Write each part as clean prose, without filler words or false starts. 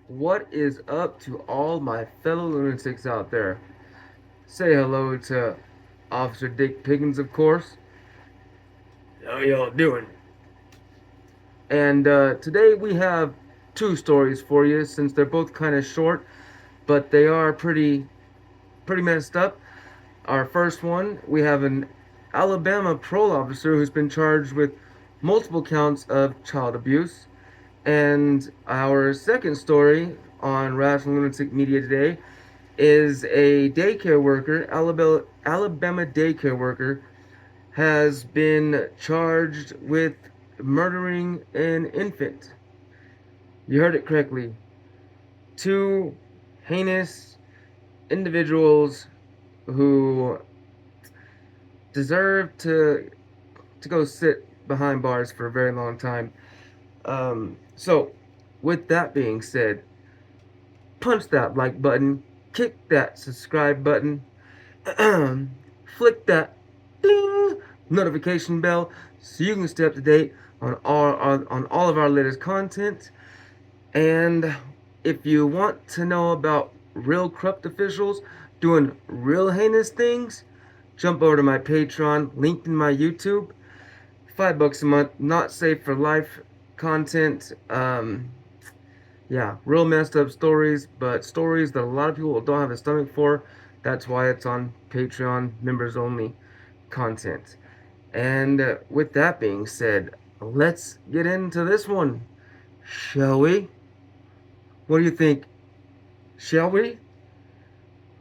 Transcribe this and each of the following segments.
What is up to all my fellow lunatics out there? Say hello to Officer Dick Piggins, of course. How y'all doing? And today we have two stories for you since they're both kind of short, but they are pretty messed up. Our first one, we have an Alabama parole officer who's been charged with multiple counts of child abuse. And our second story on Rational Lunatic Media today is a daycare worker, Alabama daycare worker, has been charged with murdering an infant. You heard it correctly. Two heinous individuals who deserve to go sit behind bars for a very long time. So, with that being said, punch that like button, kick that subscribe button, flick that ding notification bell so you can stay up to date on all of our latest content. And if you want to know about real corrupt officials doing real heinous things, jump over to my Patreon, linked in my YouTube. $5 a month, not safe for life content. Yeah, real messed up stories, but stories that a lot of people don't have a stomach for. That's why it's on Patreon members only content. And with that being said, let's get into this one, shall we? What do you think? Shall we?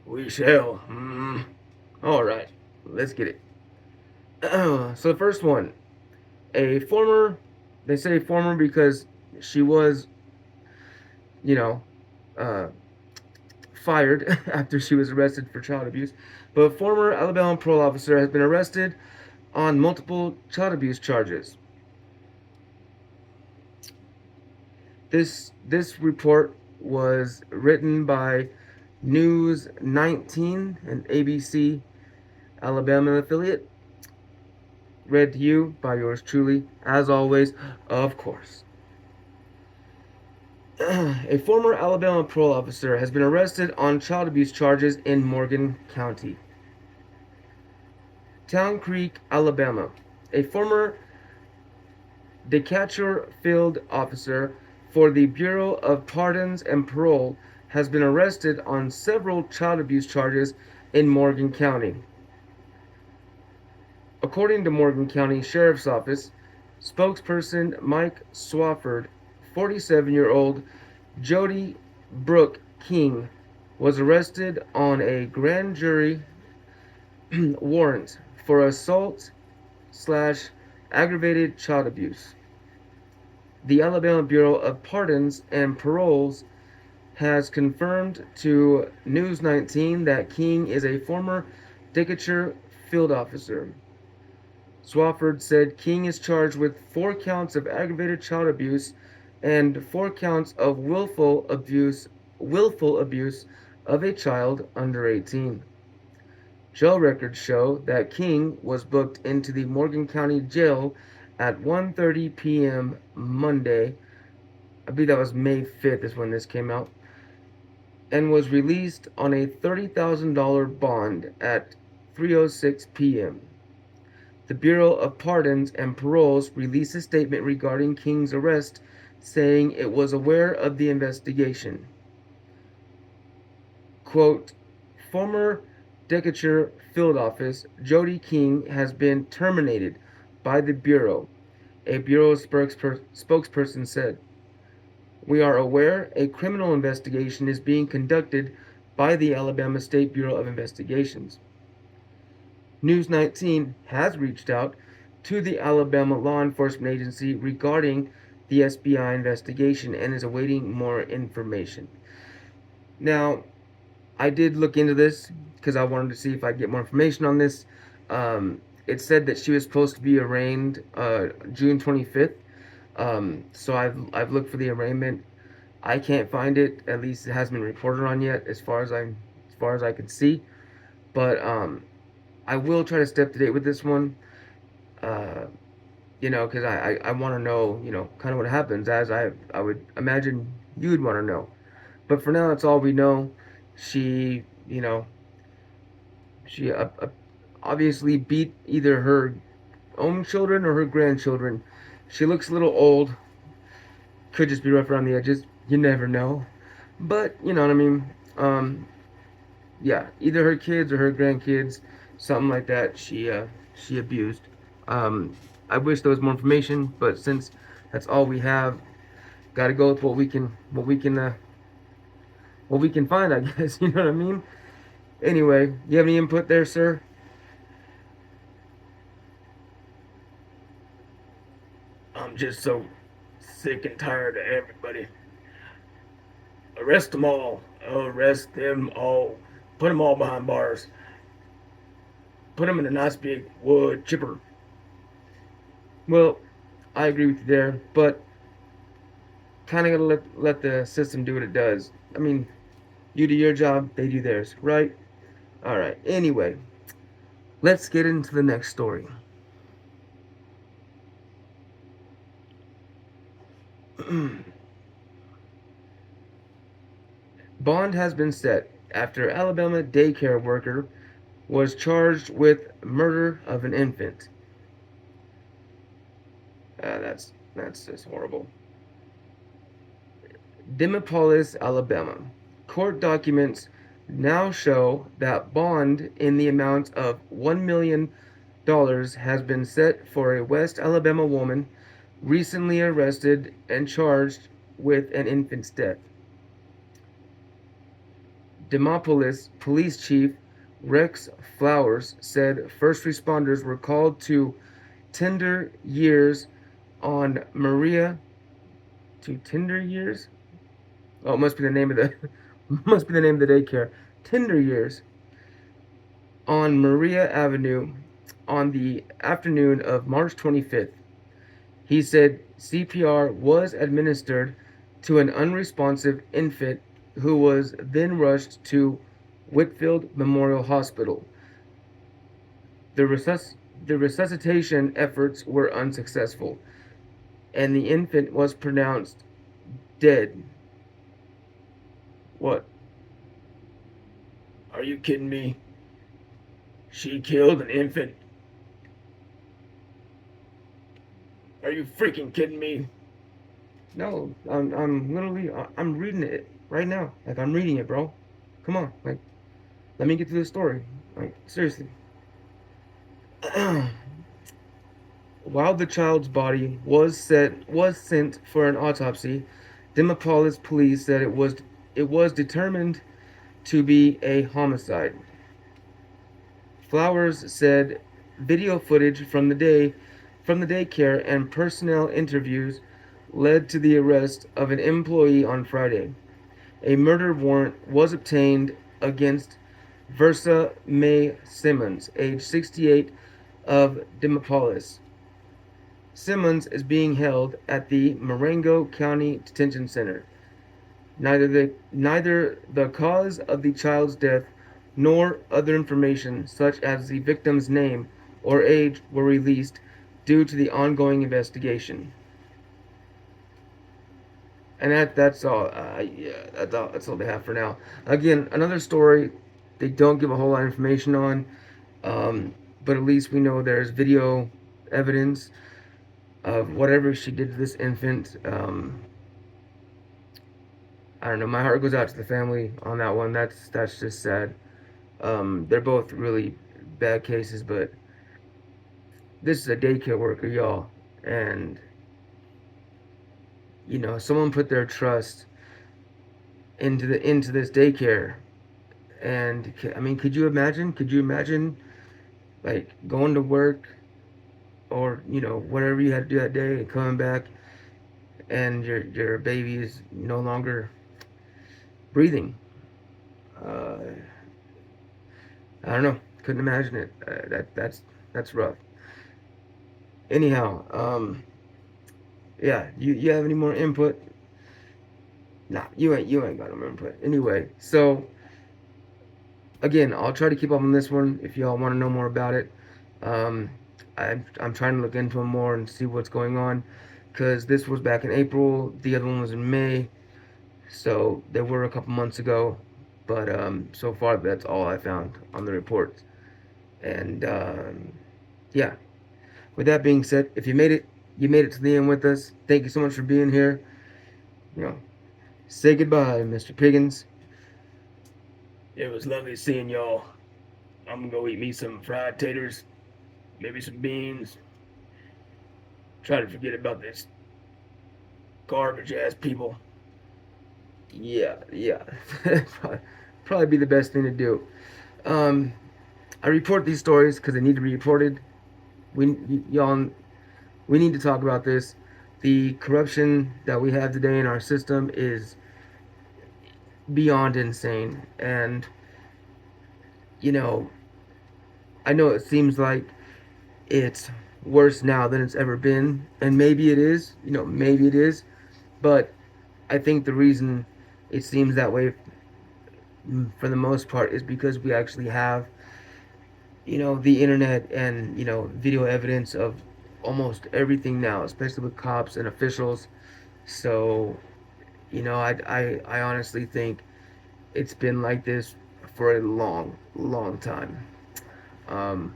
We shall. All right, let's get it. So the first one, a former, they say former because she was, you know, uh, fired after she was arrested for child abuse. But a former Alabama parole officer has been arrested on multiple child abuse charges. This report was written by News 19, an ABC Alabama affiliate. Read to you by yours truly, as always, of course. A former Alabama parole officer has been arrested on child abuse charges in Morgan County. Town Creek, Alabama. A former Decatur field officer for the Bureau of Pardons and Parole has been arrested on several child abuse charges in Morgan County. According to Morgan County Sheriff's Office, spokesperson Mike Swafford, 47-year-old Jody Brooke King was arrested on a grand jury warrant for assault slash aggravated child abuse. The Alabama Bureau of Pardons and Paroles has confirmed to News 19 that King is a former Decatur field officer. Swafford said King is charged with 4 counts of aggravated child abuse and 4 counts of willful abuse of a child under 18. Jail records show that King was booked into the Morgan County Jail at 1:30 p.m. Monday. I believe that was May 5th is when this came out, and was released on a $30,000 bond at 3:06 p.m. The Bureau of Pardons and Paroles released a statement regarding King's arrest, saying it was aware of the investigation. Quote, former Decatur field office Jody King has been terminated by the Bureau, a Bureau spokesperson said. We are aware a criminal investigation is being conducted by the Alabama State Bureau of Investigations. News 19 has reached out to the Alabama Law Enforcement Agency regarding the SBI investigation and is awaiting more information. Now, I did look into this because I wanted to see if I could get more information on this. It said that she was supposed to be arraigned June 25th. So I've looked for the arraignment. I can't find it. At least it hasn't been reported on yet, as far as I can see. But I will try to stay up to date with this one. Uh, because I want to know, kind of what happens, as I would imagine you'd want to know. But for now, that's all we know. She, she obviously beat either her own children or her grandchildren. She looks a little old. Could just be rough around the edges. You never know. But you know what I mean. Um, yeah, either her kids or her grandkids, something like that. She abused. Um, I wish there was more information, but since that's all we have, got to go with what we can find. I guess you know what I mean. Anyway, you have any input there, sir? I'm just so sick and tired of everybody. Arrest them all. Arrest them all. Put them all behind bars. Put them in a nice big wood chipper. Well, I agree with you there, but kind of gotta let the system do what it does. I mean, you do your job, they do theirs, right? All right. Anyway, let's get into the next story. Bond has been set after Alabama daycare worker was charged with murder of an infant. That's just horrible. Demopolis, Alabama. Court documents now show that bond in the amount of $1 million has been set for a West Alabama woman recently arrested and charged with an infant's death. Demopolis Police Chief Rex Flowers said first responders were called to tender years on Maria to tender years. Oh, it must be the name of the must be the name of the daycare. Tender years on Maria Avenue on the afternoon of March 25th. He said CPR was administered to an unresponsive infant who was then rushed to Whitfield Memorial Hospital. The, resus- the resuscitation efforts were unsuccessful, and the infant was pronounced dead. What? Are you kidding me? She killed an infant. Are you freaking kidding me? No, I'm literally, I'm reading it right now. Like, I'm reading it, bro. Come on. Like, let me get through the story. Like, seriously. While the child's body was sent for an autopsy, Demopolis police said it was determined to be a homicide. Flowers said video footage from the daycare and personnel interviews led to the arrest of an employee on Friday. A murder warrant was obtained against Versa May Simmons, age 68, of Demopolis. Simmons is being held at the Marengo County Detention Center. Neither the cause of the child's death nor other information, such as the victim's name or age, were released due to the ongoing investigation. And that's all. Yeah, that's all they have for now. Again, another story they don't give a whole lot of information on, but at least we know there's video evidence of whatever she did to this infant. I don't know. My heart goes out to the family on that one. That's just sad. They're both really bad cases, but this is a daycare worker, y'all, and someone put their trust into this daycare. And I mean, could you imagine? Could you imagine like going to work or whatever you had to do that day and coming back and your baby is no longer breathing? Uh, I don't know. Couldn't imagine it. That's rough. Anyhow, yeah. You have any more input? Nah, you ain't got no input. Anyway, so again, I'll try to keep up on this one if y'all want to know more about it. Um, I'm trying to look into it more and see what's going on because this was back in April. The other one was in May. So there were a couple months ago, but so far that's all I found on the reports. And yeah, with that being said, if you made it to the end with us. Thank you so much for being here. You know, say goodbye, Mr. Piggins. It was lovely seeing y'all. I'm gonna go eat me some fried taters, maybe some beans. Try to forget about this garbage ass people. Yeah, yeah, probably be the best thing to do. Um, I report these stories because they need to be reported. Y'all, we need to talk about this. The corruption that we have today in our system is beyond insane, and you know, I know it seems like it's worse now than it's ever been, and maybe it is. Maybe it is, but I think the reason it seems that way, for the most part, is because we actually have the internet and video evidence of almost everything now, especially with cops and officials. So I honestly think it's been like this for a long, long time. um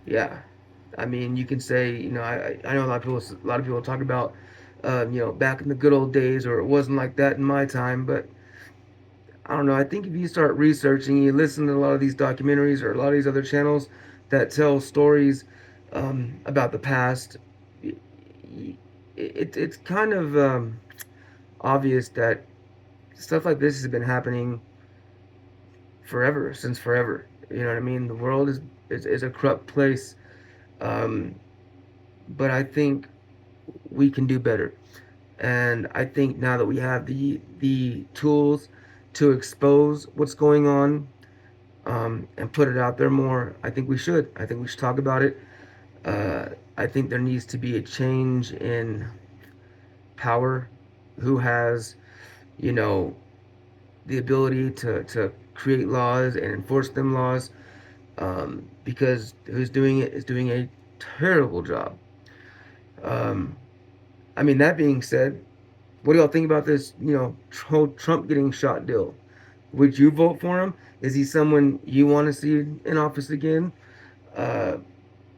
yeah, I mean, you can say, I know a lot of people talk about, back in the good old days, or it wasn't like that in my time. But I don't know. I think if you start researching, you listen to a lot of these documentaries or a lot of these other channels that tell stories about the past, it's kind of obvious that stuff like this has been happening forever, since forever. You know what I mean? The world is a corrupt place, um, but I think we can do better. And I think now that we have the tools to expose what's going on, and put it out there more, I think we should. I think we should talk about it. I think there needs to be a change in power. Who has, you know, the ability to create laws and enforce them laws? Because who's doing it is doing a terrible job. Um, I mean, that being said, what do y'all think about this? Trump getting shot deal. Would you vote for him? Is he someone you want to see in office again? Uh,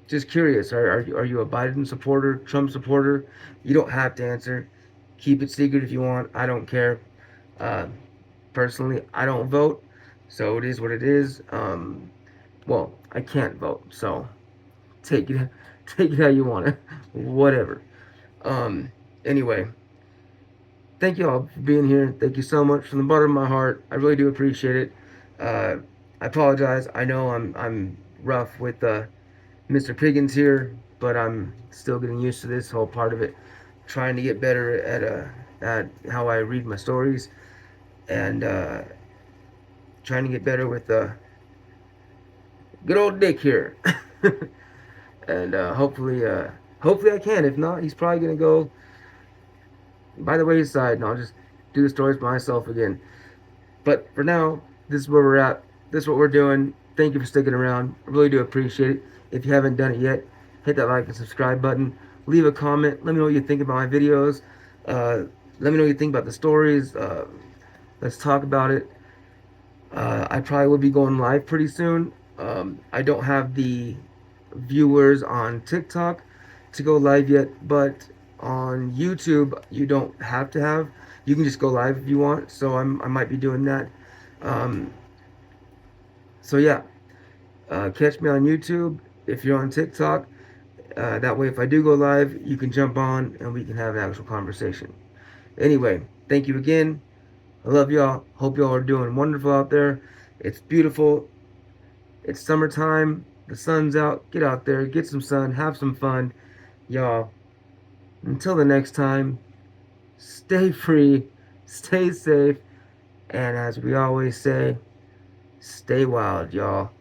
just curious. Are you a Biden supporter, Trump supporter? You don't have to answer. Keep it secret if you want. I don't care. Uh, Personally, I don't vote, so it is what it is. Well, I can't vote, so take it take it how you want it. Whatever. Um, anyway, thank you all for being here. Thank you so much from the bottom of my heart. I really do appreciate it. Uh, I apologize. I know I'm rough with Mr. Piggins here, but I'm still getting used to this whole part of it. Trying to get better at how I read my stories, and trying to get better with good old Dick here. And hopefully I can. If not, he's probably gonna go by the wayside, and I'll just do the stories by myself again. But for now, this is where we're at. This is what we're doing. Thank you for sticking around. I really do appreciate it. If you haven't done it yet, hit that like and subscribe button. Leave a comment. Let me know what you think about my videos. Let me know what you think about the stories. Let's talk about it. I probably will be going live pretty soon. I don't have the viewers on TikTok to go live yet, but on YouTube, you don't have to have. You can just go live if you want. So I might be doing that. Um, so yeah, catch me on YouTube if you're on TikTok. That way, if I do go live, you can jump on and we can have an actual conversation. Anyway, thank you again. I love y'all. Hope y'all are doing wonderful out there. It's beautiful. It's summertime. The sun's out. Get out there, get some sun, have some fun. Y'all, until the next time, stay free, stay safe, and as we always say, stay wild, y'all.